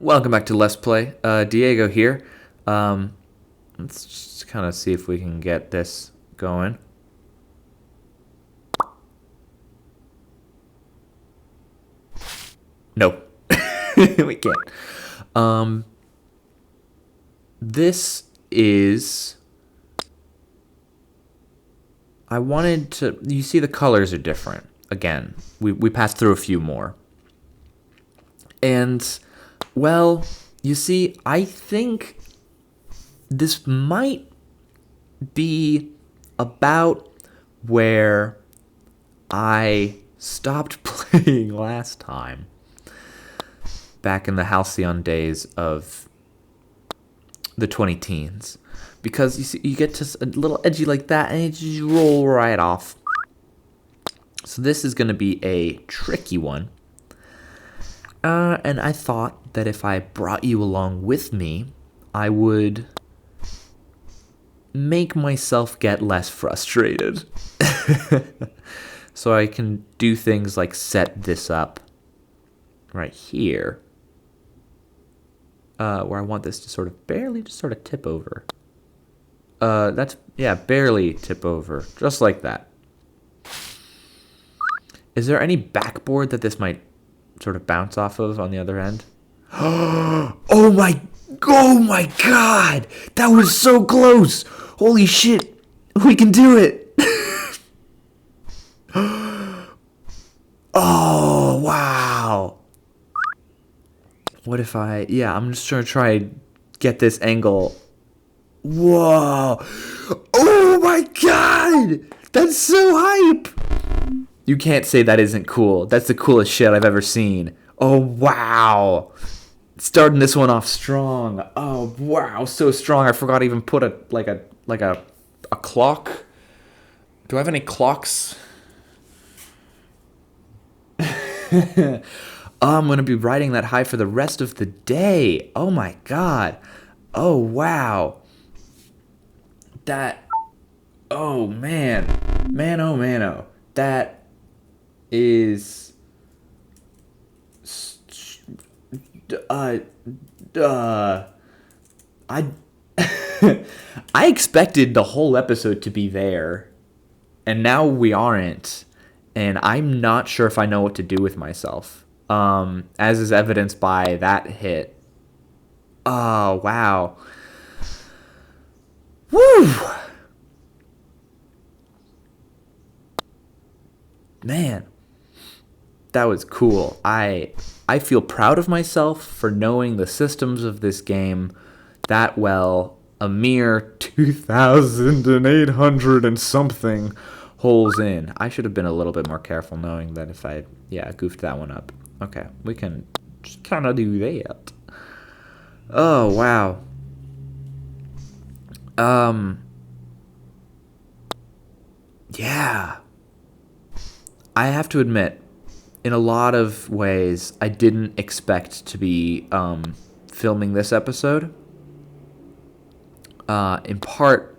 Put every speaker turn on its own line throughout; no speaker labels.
Welcome back to Let's Play. Diego here. Let's just kind of see if we can get this going. No, we can't. This is... I wanted to... You see the colors are different. Again, we passed through a few more. And... Well, you see, I think this might be about where I stopped playing last time, back in the halcyon days of the 20-teens. Because you see, you get just a little edgy like that, and you just roll right off. So this is going to be a tricky one. And I thought that if I brought you along with me, I would make myself get less frustrated. So I can do things like set this up right here, where I want this to sort of barely just sort of tip over. Barely tip over, just like that. Is there any backboard that this might sort of bounce off of on the other end? Oh my god, that was so close. Holy shit, we can do it. Oh wow. What if I'm just trying to get this angle. Whoa. Oh my god, that's so hype. You can't say that isn't cool. That's the coolest shit I've ever seen. Oh, wow. Starting this one off strong. Oh, wow. So strong. I forgot to even put a clock. Do I have any clocks? Oh, I'm going to be riding that high for the rest of the day. Oh, my God. Oh, wow. Oh, man. Oh, man, oh. That is I I expected the whole episode to be there, and now we aren't, and I'm not sure if I know what to do with myself, as is evidenced by that hit. Oh wow. Woo. Man, that was cool. I feel proud of myself for knowing the systems of this game that well. A mere 2,800 and something holes in. I should have been a little bit more careful, knowing that if I goofed that one up. Okay, we can just kind of do that. Oh wow. Yeah. I have to admit, in a lot of ways, I didn't expect to be filming this episode. In part,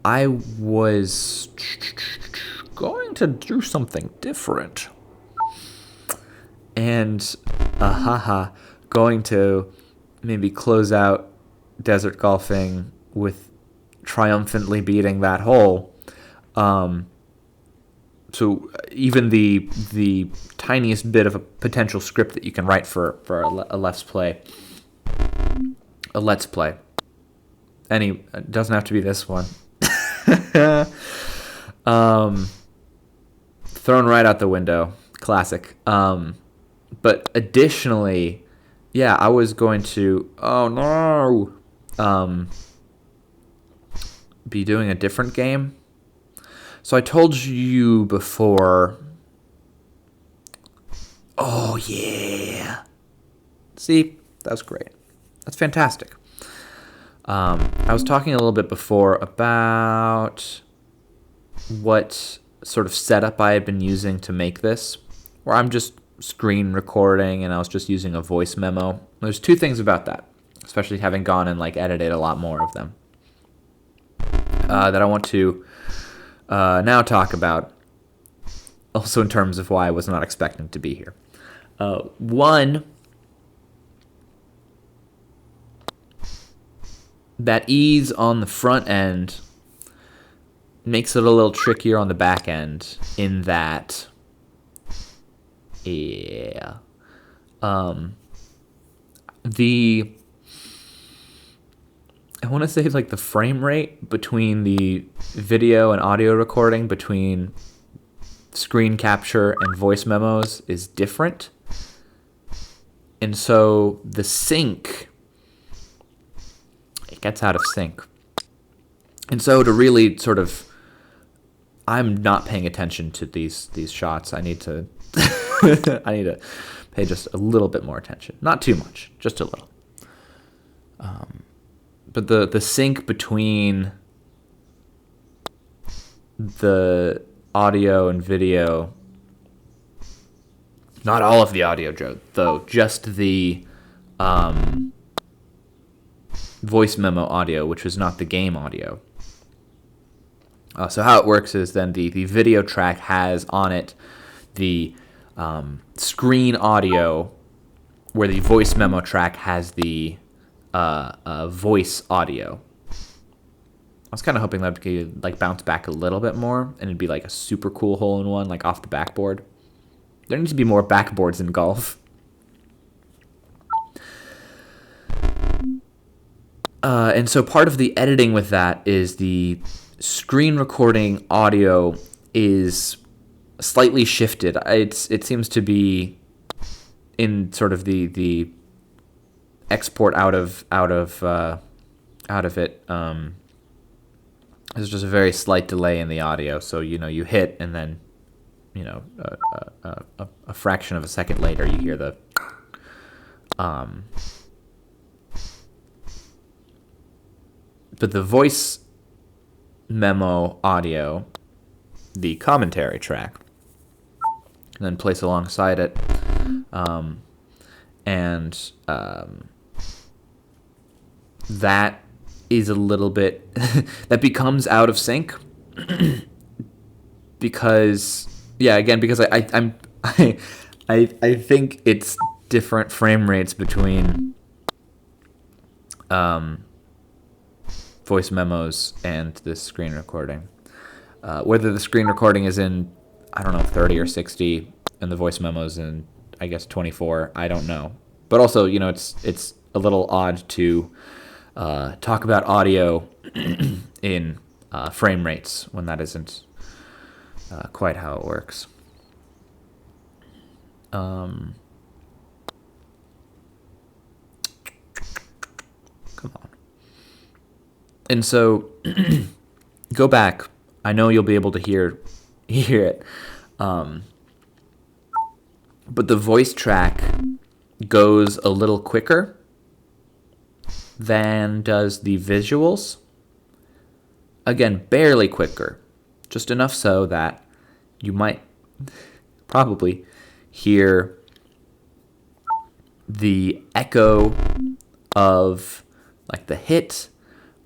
I was going to do something different. And, going to maybe close out desert golfing with triumphantly beating that hole. So even the tiniest bit of a potential script that you can write for a let's play. It doesn't have to be this one. Thrown right out the window. Classic. But additionally, I was going to, be doing a different game. So I told you before. Oh, yeah. See, that was great. That's fantastic. I was talking a little bit before about what sort of setup I had been using to make this, where I'm just screen recording and I was just using a voice memo. There's two things about that, especially having gone and edited a lot more of them, that I want to now talk about, also in terms of why I was not expecting to be here. One, that ease on the front end makes it a little trickier on the back end in that, yeah, the, I want to say like the frame rate between the video and audio recording between screen capture and voice memos is different. And so the sync, it gets out of sync. And so to really sort of, I'm not paying attention to these shots. I need to I need to pay just a little bit more attention. Not too much, just a little. But the sync between the audio and video, not all of the audio, though, just the voice memo audio, which was not the game audio. So how it works is then the video track has on it the screen audio, where the voice memo track has the voice audio. I was kind of hoping that it could like bounce back a little bit more, and it'd be like a super cool hole-in-one, like off the backboard. There needs to be more backboards in golf. And so part of the editing with that is the screen recording audio is slightly shifted. It seems to be in sort of the export out of it. There's just a very slight delay in the audio. So you hit, and then a fraction of a second later you hear the but the voice memo audio, the commentary track, and then place alongside it, and that is a little bit that becomes out of sync because I think it's different frame rates between voice memos and the screen recording. Whether the screen recording is in, I don't know, 30 or 60, and the voice memos in, I guess, 24, I don't know. But also, it's a little odd to talk about audio in frame rates when that isn't quite how it works. Come on. And so, go back. I know you'll be able to hear it. But the voice track goes a little quicker than does the visuals. Again, barely quicker. Just enough so that you might probably hear the echo of like the hit,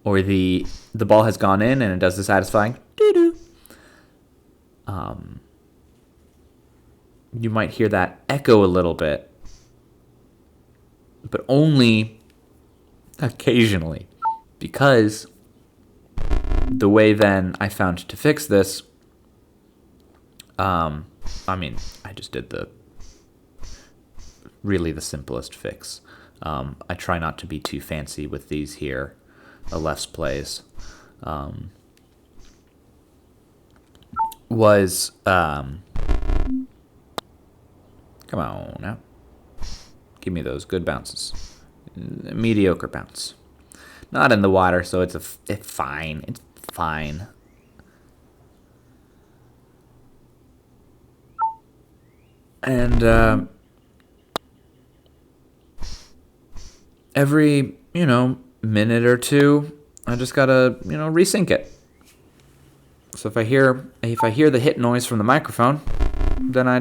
or the ball has gone in and it does the satisfying doo-doo. You might hear that echo a little bit, but only occasionally, because the way then I found to fix this, I just did the simplest fix. I try not to be too fancy with these here, Let's Plays. Come on now. Give me those good bounces. Mediocre bounce. Not in the water, so it's fine. It's fine. And every, minute or two, I just gotta, resync it. So if I hear the hit noise from the microphone, then I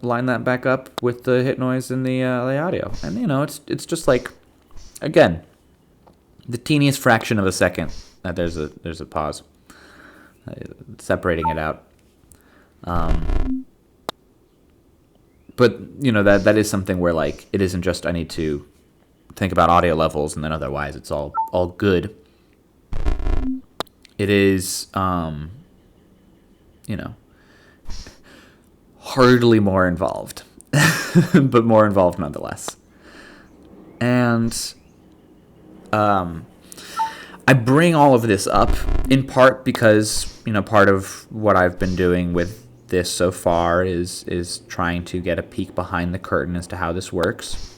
line that back up with the hit noise in the audio. And it's just like, again, the teeniest fraction of a second that there's a pause, separating it out. But that is something where, like, it isn't just I need to think about audio levels, and then otherwise it's all good. It is, hardly more involved, but more involved nonetheless. And I bring all of this up in part because, part of what I've been doing with this so far is trying to get a peek behind the curtain as to how this works.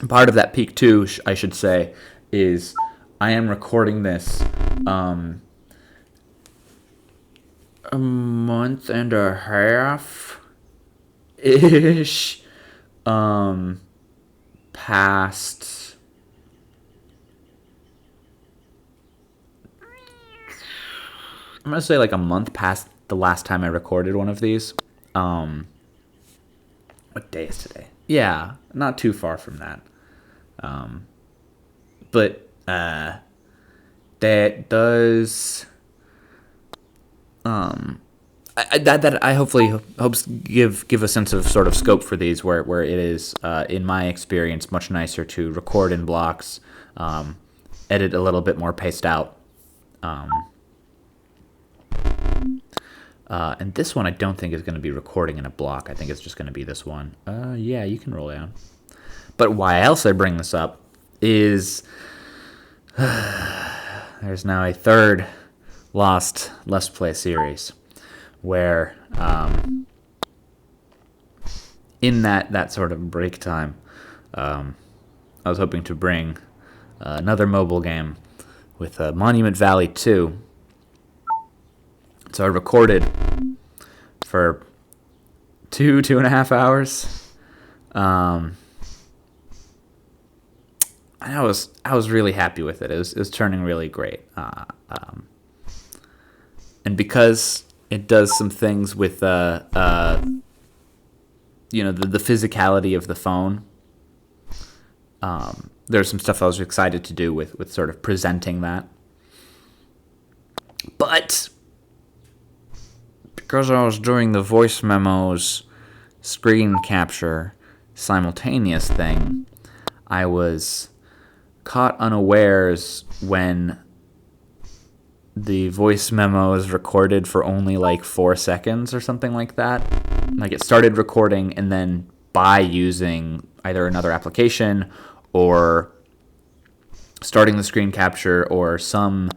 Part of that peek, too, I should say, is I am recording this a month and a half-ish past... I'm going to say like a month past the last time I recorded one of these. What day is today? Yeah, not too far from that. But that does that I hopefully hopes give a sense of sort of scope for these where it is in my experience much nicer to record in blocks, edit a little bit more paced out. And this one I don't think is going to be recording in a block. I think it's just going to be this one. Yeah, you can roll down. But why else I bring this up is there's now a third Lost Let's Play series where in that sort of break time, I was hoping to bring another mobile game with Monument Valley 2. So I recorded for 2.5 hours. And I was really happy with it. It was turning really great. And because it does some things with the physicality of the phone, there's some stuff I was excited to do with sort of presenting that. But because I was doing the voice memos screen capture simultaneous thing, I was caught unawares when the voice memo is recorded for only like 4 seconds or something like that. Like it started recording, and then by using either another application or starting the screen capture or some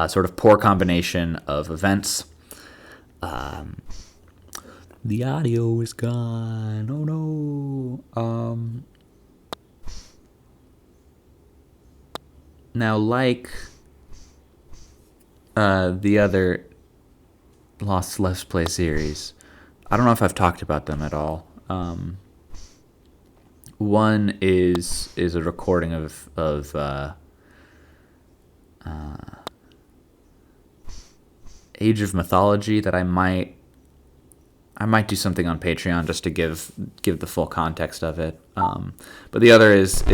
sort of poor combination of events, the audio is gone. Oh no. Now, like the other Lost Let's Play series, I don't know if I've talked about them at all. One is a recording of Age of Mythology that I might do something on Patreon just to give the full context of it. But the other is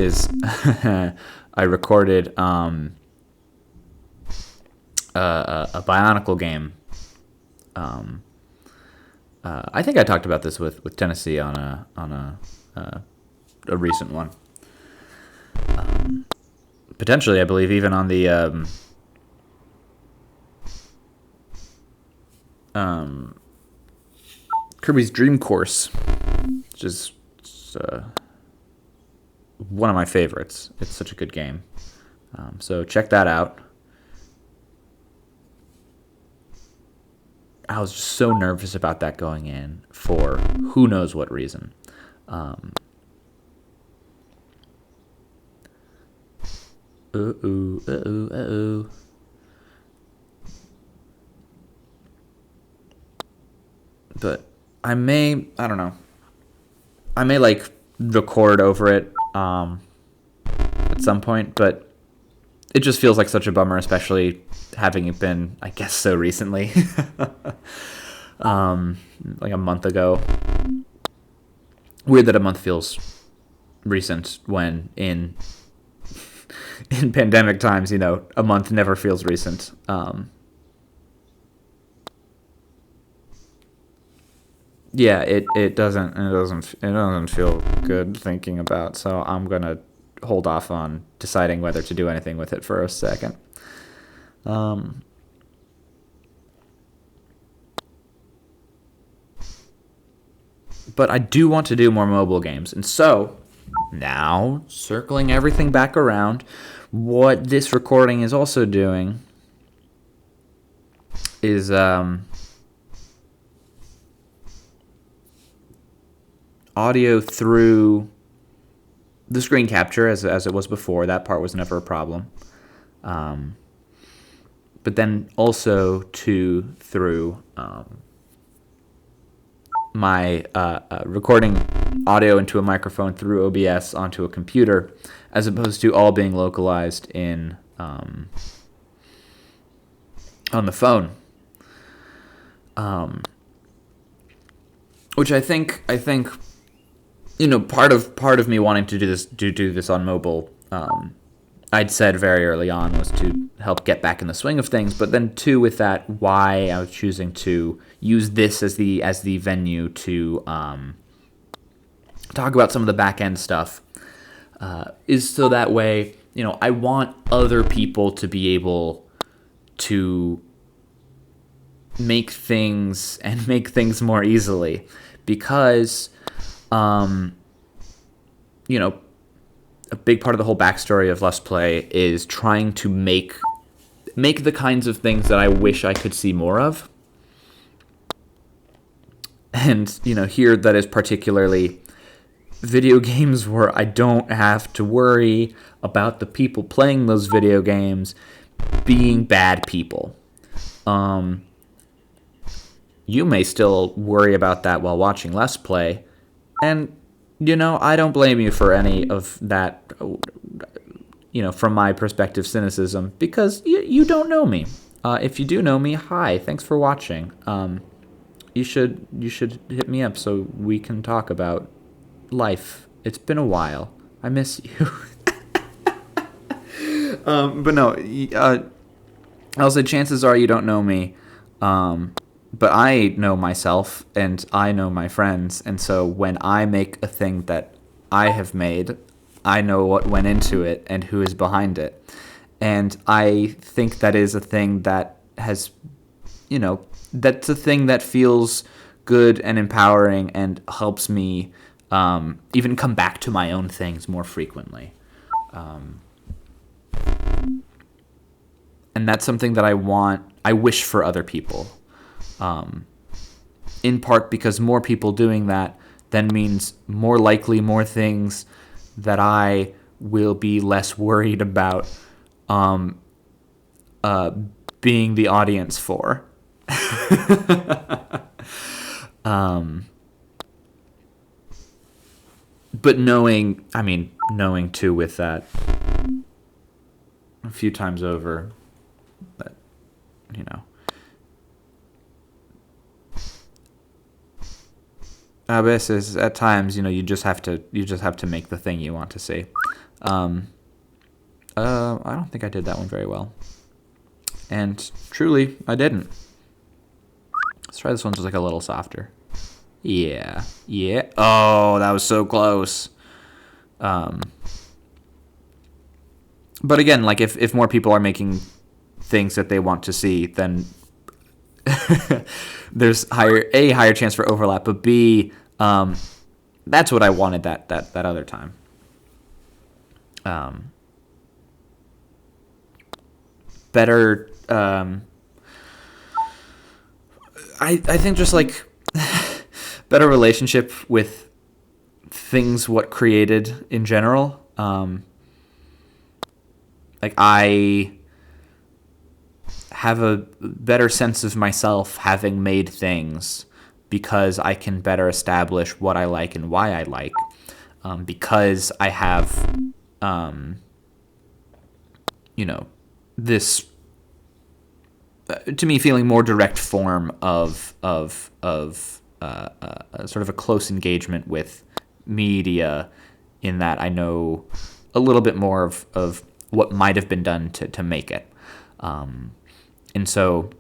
I recorded a Bionicle game. I think I talked about this with Tennessee on a recent one. Potentially, I believe even on the Kirby's Dream Course, which is one of my favorites. It's such a good game. So check that out. I was just so nervous about that going in for who knows what reason. But I don't know. I may like record over it at some point, but it just feels like such a bummer, especially having it been, I guess, so recently. Like a month ago. Weird that a month feels recent when in pandemic times, a month never feels recent. Yeah, it doesn't feel good thinking about. So I'm gonna hold off on deciding whether to do anything with it for a second. But I do want to do more mobile games. And so, now, circling everything back around, what this recording is also doing is audio through the screen capture, as it was before. That part was never a problem. But then also through my recording audio into a microphone through OBS onto a computer, as opposed to all being localized in on the phone. Which I think part of me wanting to do this on mobile, I'd said very early on, was to help get back in the swing of things. But then too, with that, why I was choosing to use this as the venue to talk about some of the back end stuff is so that way, I want other people to be able to make things more easily, because a big part of the whole backstory of Let's Play is trying to make the kinds of things that I wish I could see more of. And, here that is particularly video games where I don't have to worry about the people playing those video games being bad people. You may still worry about that while watching Let's Play, and I don't blame you for any of that, from my perspective, cynicism, because you don't know me. If you do know me, hi, thanks for watching. You should hit me up so we can talk about life. It's been a while. I miss you. But no, I'll say chances are you don't know me. But I know myself, and I know my friends, and so when I make a thing that I have made, I know what went into it and who is behind it. And I think that is a thing that has, that's a thing that feels good and empowering and helps me even come back to my own things more frequently. And that's something that I wish for other people. In part because more people doing that then means more likely more things that I will be less worried about being the audience for. But knowing too with that a few times over that, this is at times, you just have to make the thing you want to see. I don't think I did that one very well, and truly, I didn't. Let's try this one just a little softer. Yeah. Oh, that was so close. But again, if more people are making things that they want to see, then there's higher chance for overlap, but B, that's what I wanted that other time. Better, I think just better relationship with things what created in general. I have a better sense of myself having made things because I can better establish what I like and why I like, because I have, this, to me, feeling more direct form of sort of a close engagement with media, in that I know a little bit more of what might have been done to make it. And so,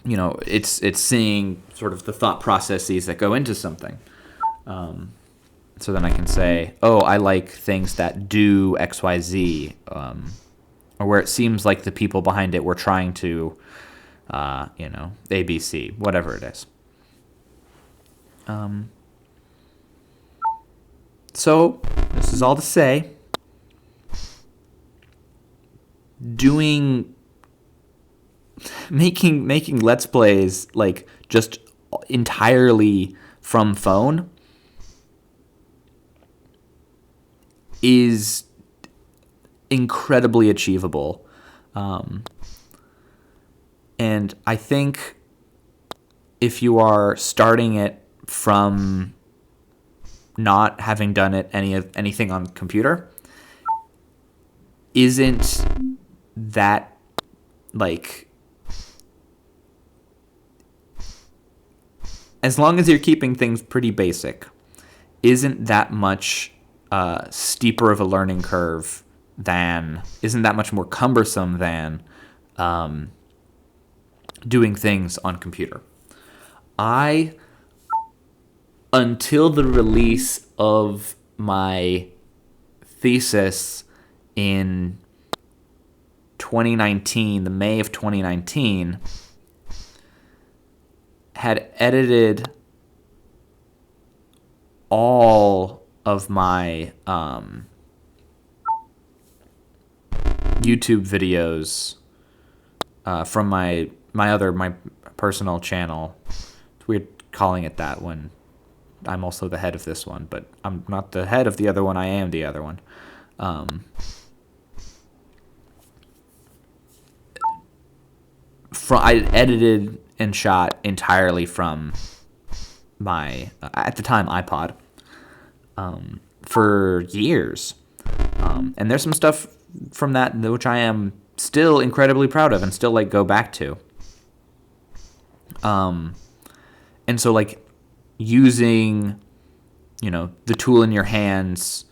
it's seeing sort of the thought processes that go into something. So then I can say, oh, I like things that do XYZ, or where it seems like the people behind it were trying to, ABC, whatever it is. So this is all to say, making Let's Plays like just entirely from phone is incredibly achievable. And I think if you are starting it from not having done anything on computer, isn't that like, as long as you're keeping things pretty basic, isn't that much steeper of a learning curve isn't that much more cumbersome than doing things on computer. Until the release of my thesis in 2019, the May of 2019, had edited all of my YouTube videos from my personal channel. It's weird calling it that when I'm also the head of this one, but I'm not the head of the other one. I am the other one. I edited and shot entirely from my, at the time, iPod for years. And there's some stuff from that which I am still incredibly proud of and still like go back to. And so like using, the tool in your hands,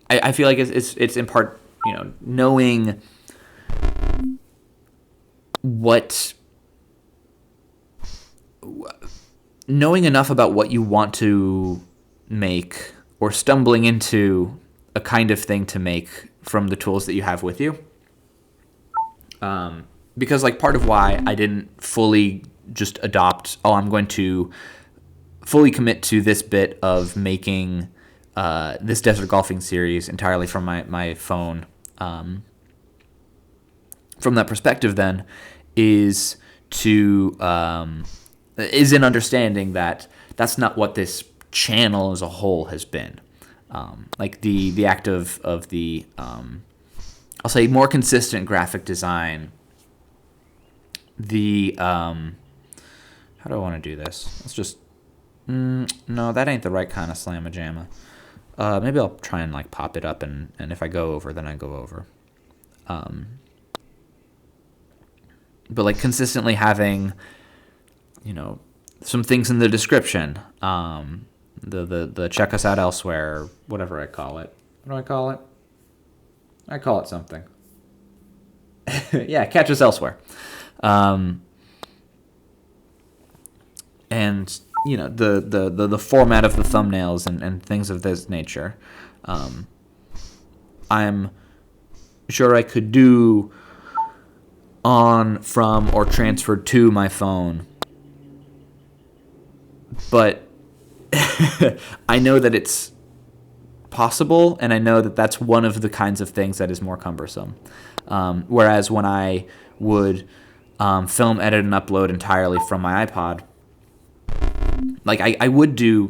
I feel like it's in part, knowing enough about what you want to make, or stumbling into a kind of thing to make from the tools that you have with you. Because like part of why I didn't fully just adopt, I'm going to fully commit to this bit of making this desert golfing series entirely from my phone, from that perspective then, is in understanding that that's not what this channel as a whole has been. Like the act of the I'll say more consistent graphic design. How do I want to do this? Let's just no, that ain't the right kind of slamma-jamma. Maybe I'll try and like pop it up, and if I go over, then I go over. But like consistently having, some things in the description. The check us out elsewhere, or whatever I call it. What do I call it? I call it something. Yeah, catch us elsewhere. And the format of the thumbnails and things of this nature. I'm sure I could do on, from, or transferred to my phone, but I know that it's possible, and I know that that's one of the kinds of things that is more cumbersome. Whereas when I would film, edit, and upload entirely from my iPod, like I would do,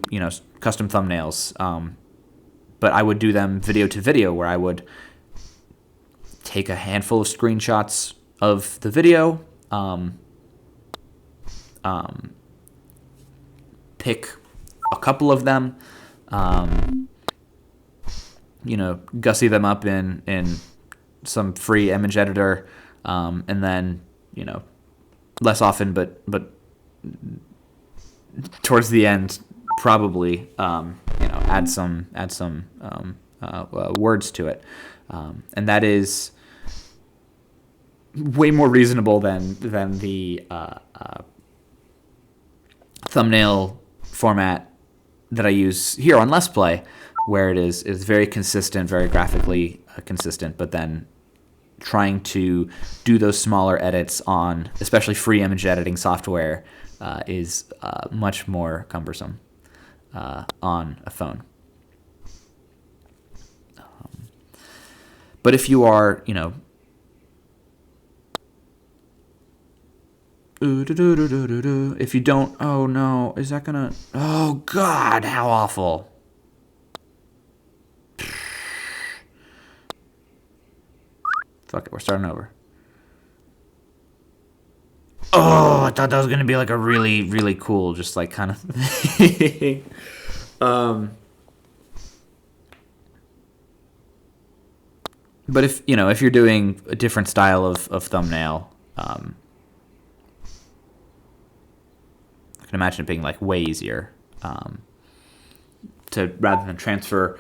custom thumbnails, but I would do them video to video, where I would take a handful of screenshots of the video, pick a couple of them, gussy them up in some free image editor, and then, less often, but towards the end, probably, add some words to it, and that is way more reasonable than the thumbnail format that I use here on Let's Play, where it is very consistent, very graphically consistent, but then trying to do those smaller edits on especially free image editing software is much more cumbersome on a phone. But if you are, if you don't, oh no, is that gonna, oh God, how awful. Fuck it, we're starting over. Oh, I thought that was gonna be like a really, really cool, just like kind of thing. But if you're doing a different style of thumbnail, I can imagine it being like way easier to rather than transfer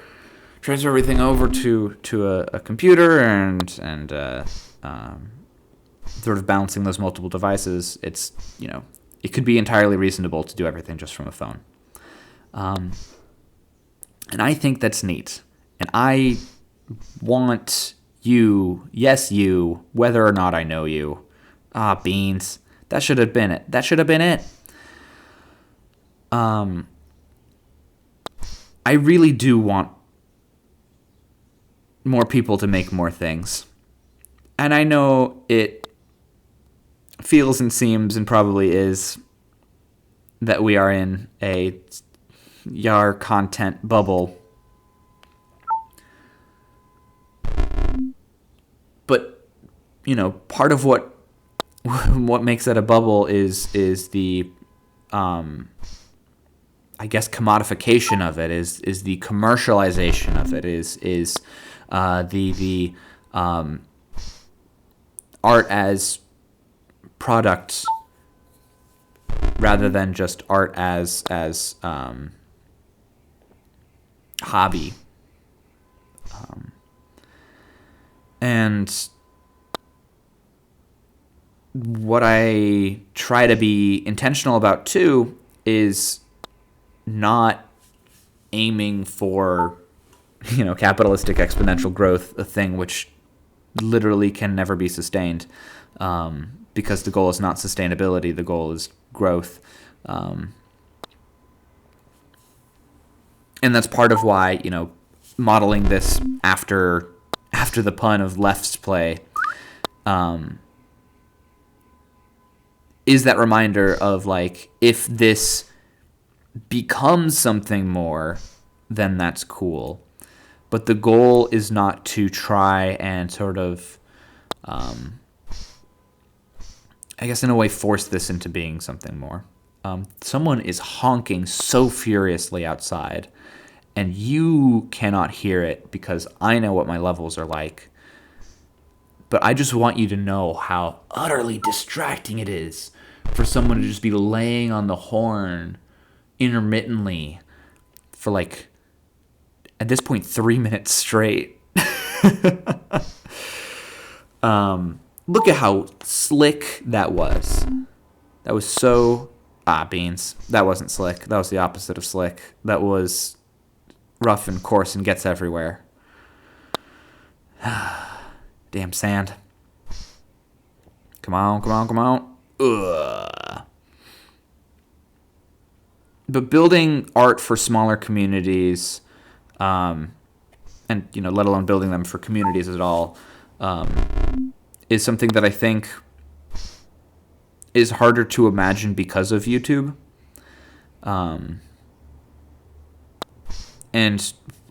everything over to a computer and sort of balancing those multiple devices. It's it could be entirely reasonable to do everything just from a phone, and I think that's neat. And I want you, yes you, whether or not I know you. Beans. That should have been it. I really do want more people to make more things. And I know it feels and seems and probably is that we are in a Yarr content bubble. But, part of what makes it a bubble is the I guess commodification of it, is the commercialization of it, is the art as product rather than just art as hobby. And what I try to be intentional about too is not aiming for, capitalistic exponential growth, a thing which literally can never be sustained, because the goal is not sustainability, the goal is growth. And that's part of why, modeling this after the pun of Left's Play, is that reminder of like, if this becomes something more, then that's cool. But the goal is not to try and sort of, I guess in a way, force this into being something more. Someone is honking so furiously outside, and you cannot hear it because I know what my levels are like. But I just want you to know how utterly distracting it is for someone to just be laying on the horn intermittently for like, at this point, 3 minutes straight. Look at how slick that was. That was so... beans. That wasn't slick. That was the opposite of slick. That was rough and coarse and gets everywhere. Damn sand. Come on. Ugh. But building art for smaller communities, and let alone building them for communities at all, is something that I think is harder to imagine because of YouTube. And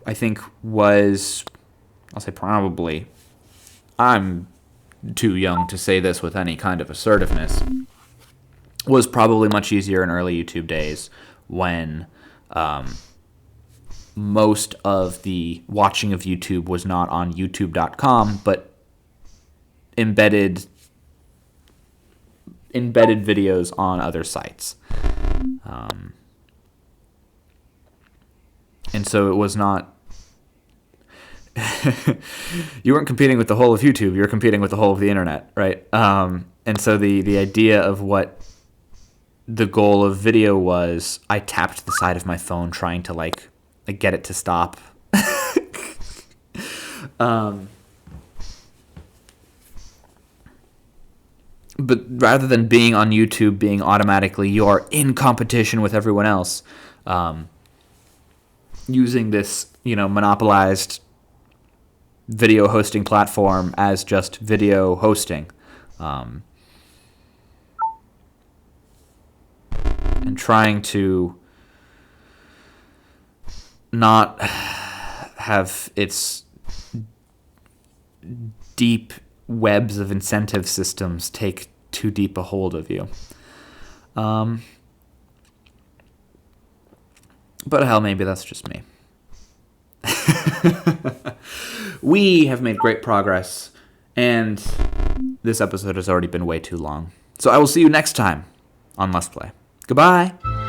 I think I'll say probably, I'm too young to say this with any kind of assertiveness, was probably much easier in early YouTube days when most of the watching of YouTube was not on youtube.com, but embedded videos on other sites. And so it was not... you weren't competing with the whole of YouTube, you were competing with the whole of the internet, right? And so the idea of what the goal of video was I tapped the side of my phone trying to like get it to stop. But rather than being on YouTube, being automatically you're in competition with everyone else, using this, monopolized video hosting platform as just video hosting, and trying to not have its deep webs of incentive systems take too deep a hold of you. But hell, maybe that's just me. We have made great progress, and this episode has already been way too long. So I will see you next time on Let's Play. Goodbye!